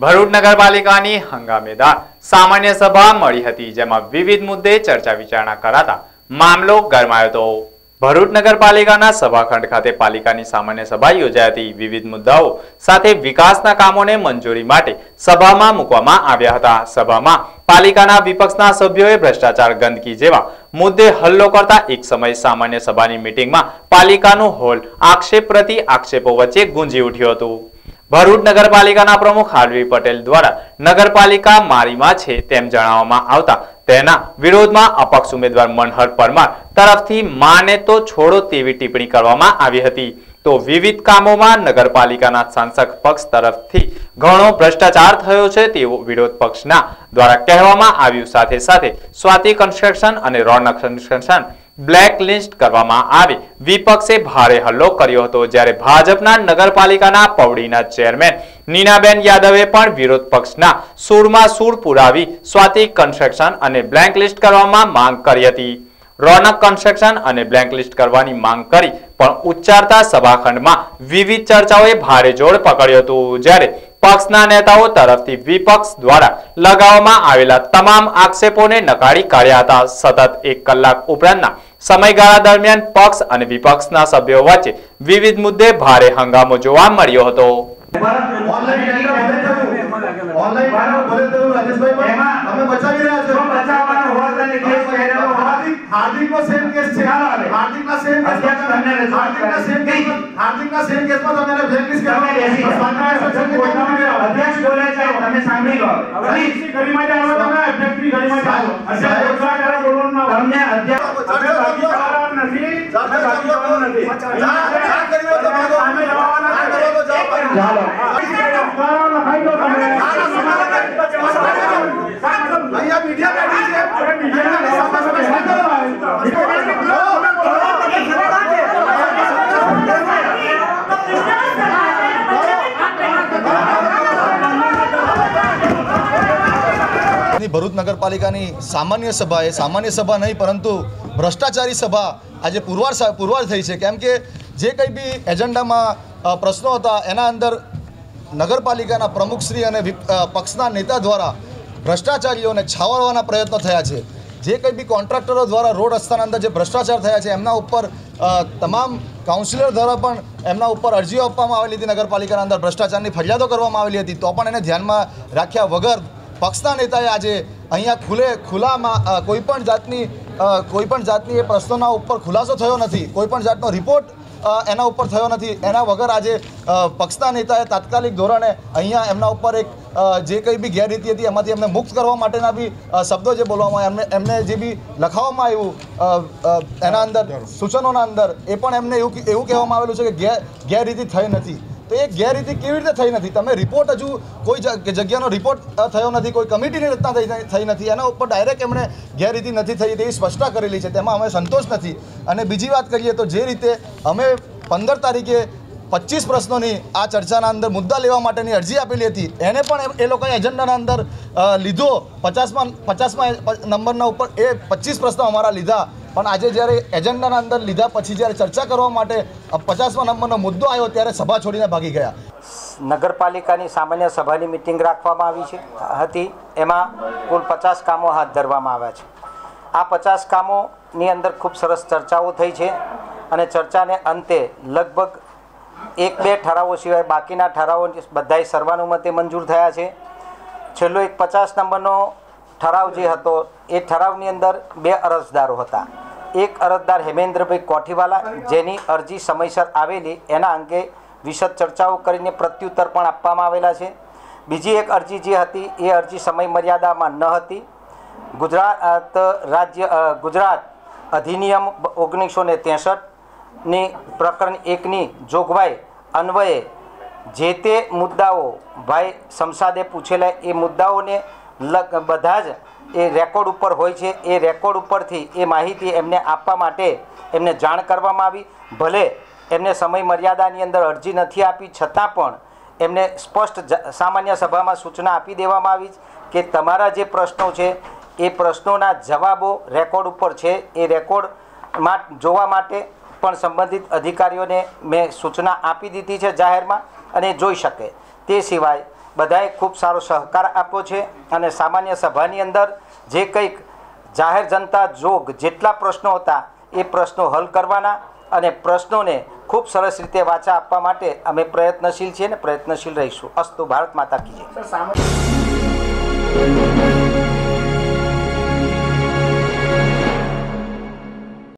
ભરૂચ નગરપાલિકાની હંગામેદાર સામાન્ય સભા મળી હતી, જેમાં વિવિધ મુદ્દે ચર્ચા વિચારણા કરાતા મામલો ગરમાયો હતો। ભરૂચ નગરપાલિકાના સભાખંડ ખાતે પાલિકાની સામાન્ય સભા યોજાઈ હતી। વિવિધ મુદ્દાઓ સાથે વિકાસના કામોને મંજૂરી માટે સભામાં મૂકવામાં આવ્યા હતા। સભામાં પાલિકાના વિપક્ષના સભ્યોએ ભ્રષ્ટાચાર, ગંદકી જેવા મુદ્દે હલ્લો કરતા એક સમય સામાન્ય સભાની મીટિંગમાં પાલિકાનો હોલ આક્ષેપ પ્રતિ આક્ષેપો વચ્ચે ગુંજી ઉઠ્યો હતો। ભરૂચ નગરપાલિકાના પ્રમુખ હાર્વી પટેલ દ્વારા નગરપાલિકા મારીમાં છે તેમ જણાવવામાં આવતા તેના વિરોધમાં અપક્ષ ઉમેદવાર મનહર પરમાર તરફથી માને તો છોડો તેવી ટિપ્પણી કરવામાં આવી હતી। તો વિવિધ કામોમાં નગરપાલિકાના શાસક પક્ષ તરફથી ઘણો ભ્રષ્ટાચાર થયો છે તેવું વિરોધ પક્ષના દ્વારા કહેવામાં આવ્યું। સાથે સાથે સ્વાતિ કન્સ્ટ્રક્શન અને રોનક કન્સ્ટ્રક્શન બ્લેક લિસ્ટ કરવામાં આવી વિપક્ષે ભારે હલ્લો કર્યો હતો। જ્યારે ભાજપના નગરપાલિકાના પવડીના ચેરમેન નીનાબેન યાદવે પણ વિરોધ પક્ષના સૂરમાં સૂર પુરાવી સ્વાતિ કન્સ્ટ્રક્શન અને બ્લેક લિસ્ટ કરવામાં માંગ કરી હતી। રોનક કન્સ્ટ્રક્શન અને બ્લેક લિસ્ટ કરવાની માંગ કરી પણ ઉચ્ચારતા સભાખંડમાં વિવિધ ચર્ચાઓએ ભારે જોર પકડ્યું હતું। જ્યારે પક્ષના નેતાઓ તરફથી વિપક્ષ દ્વારા લગાવવામાં આવેલા તમામ આક્ષેપોને નકારી કાઢ્યા હતા। સતત 1 કલાક ઉપરાંતના સમયગાળા દરમિયાન પક્ષ અને વિપક્ષના સભ્યો વચ્ચે વિવિધ મુદ્દે ભારે હંગામો જોવા મળ્યો હતો। हार्दिक को सेम केस છે हार्दिक ના સેમ કેસ હાર્દિકના સેમ કેસમાં તમે બ્લેકલિસ્ટ કરવા અધ્યક્ષ બોલે છે તમે સાંભળી લો હવે ગરીમાં જાવ તમે અધ્યક્ષની ગરીમાં જાવ અધ્યક્ષ ઓછા કરે બોલવાનું તમને અધ્યક્ષ અમે બાકી કરવાનું નથી અમે બાકી કરવાનું નથી આ કર્યો તો સામે જવાના તો ચાલો લખાઈ દો તમે અહીંયા મીડિયા બેઠી છે અરે મીડિયાના ભરૂચ નગરપાલિકાની સામાન્ય સભા એ સામાન્ય સભા નહીં પરંતુ ભ્રષ્ટાચારી સભા આજે પુરવાર થઈ છે। કેમ કે જે કંઈ બી એજન્ડામાં પ્રશ્નો હતા એના અંદર નગરપાલિકાના પ્રમુખશ્રી અને પક્ષના નેતા દ્વારા ભ્રષ્ટાચારીઓને છાવરવાના પ્રયત્નો થયા છે। જે કંઈ બી કોન્ટ્રાક્ટરો દ્વારા રોડ રસ્તાના અંદર જે ભ્રષ્ટાચાર થયા છે એમના ઉપર તમામ કાઉન્સિલર દ્વારા પણ એમના ઉપર અરજીઓ આપવામાં આવેલી હતી। નગરપાલિકાના અંદર ભ્રષ્ટાચારની ફરિયાદો કરવામાં આવેલી હતી તો પણ એને ધ્યાનમાં રાખ્યા વગર પક્ષના નેતાએ આજે અહીંયા ખુલ્લામાં કોઈપણ જાતની એ પ્રશ્નોના ઉપર ખુલાસો થયો નથી, કોઈપણ જાતનો રિપોર્ટ એના ઉપર થયો નથી। એના વગર આજે પક્ષના નેતાએ તાત્કાલિક ધોરણે અહીંયા એમના ઉપર એક જે કંઈ બી ગેરરીતિ હતી એમાંથી એમને મુક્ત કરવા માટેના બી શબ્દો જે બોલવામાં આવ્યા, એમને જે બી લખાવવામાં આવ્યું એના અંદર સૂચનોના અંદર એ પણ એમને એવું કહેવામાં આવેલું છે કે ગેરરીતિ થઈ નથી। તો એ ગેરરીતિ કેવી રીતે થઈ નથી? તમે રિપોર્ટ હજુ કોઈ જગ્યાનો રિપોર્ટ થયો નથી, કોઈ કમિટીની રચના થઈ નથી, એના ઉપર ડાયરેક્ટ એમણે ગેરરીતિ નથી થઈ તેવી સ્પષ્ટતા કરેલી છે, તેમાં અમે સંતોષ નથી। અને બીજી વાત કરીએ તો જે રીતે અમે 15 તારીખે 25 પ્રશ્નોની આ ચર્ચાના અંદર મુદ્દા લેવા માટેની અરજી આપેલી હતી એને પણ એ લોકોએ એજન્ડાના અંદર લીધો। 50મા નંબરના ઉપર એ 25 પ્રશ્નો અમારા લીધા, પણ આજે જ્યારે એજન્ડાના અંદર લીધા પછી જ્યારે ચર્ચા કરવા માટે 50મા નંબરનો મુદ્દો આવ્યો ત્યારે સભા છોડીને ભાગી ગયા। નગરપાલિકાની સામાન્ય સભાની મિટિંગ રાખવામાં આવી હતી, એમાં કુલ 50 કામો હાથ ધરવામાં આવ્યા છે। આ 50 કામોની અંદર ખૂબ સરસ ચર્ચાઓ થઈ છે અને ચર્ચાને અંતે લગભગ 1-2 ઠરાવો સિવાય બાકીના ઠરાવો બધાય સર્વાનુમતે મંજૂર થયા છે। છેલ્લો એક 50 નંબરનો ઠરાવ જે હતો એ ઠરાવની અંદર 2 અરજદારો હતા। એક અરજદાર હેમેન્દ્રભાઈ કોઠીવાલા જેની અરજી સમયસર આવેલી એના અંગે વિશદ ચર્ચાઓ કરીને પ્રત્યુત્તર પણ આપવામાં આવેલા છે। બીજી એક અરજી જે હતી એ અરજી સમય મર્યાદામાં ન હતી। ગુજરાત અધિનિયમ 1963ની પ્રકરણ 1ની જોગવાઈ અન્વયે જે તે મુદ્દાઓ ભાઈ શમશાદે પૂછેલા એ મુદ્દાઓને બધા જ એ રેકોર્ડ ઉપર હોય છે। એ રેકોર્ડ ઉપરથી એ માહિતી એમને આપવા માટે એમને જાણ કરવામાં આવી। ભલે એમને સમય મર્યાદાની અંદર અરજી નથી આપી છતાં પણ એમને સ્પષ્ટ સામાન્ય સભામાં સૂચના આપી દેવામાં આવી કે તમારા જે પ્રશ્નો છે એ પ્રશ્નોના જવાબો રેકોર્ડ ઉપર છે, એ રેકોર્ડમાં જોવા માટે પણ સંબંધિત અધિકારીઓને મેં સૂચના આપી દીધી છે જાહેરમાં અને જોઈ શકે। તે સિવાય બધાએ ખૂબ સારો સહકાર આપ્યો છે અને સામાન્ય સભાની અંદર જે કંઈક જાહેર જનતા જોગ જેટલા પ્રશ્નો હતા એ પ્રશ્નો હલ કરવાના અને પ્રશ્નોને ખૂબ સરસ રીતે વાચા આપવા માટે અમે પ્રયત્નશીલ છીએ અને પ્રયત્નશીલ રહીશું. અસ્તુ. ભારત માતા કી જય.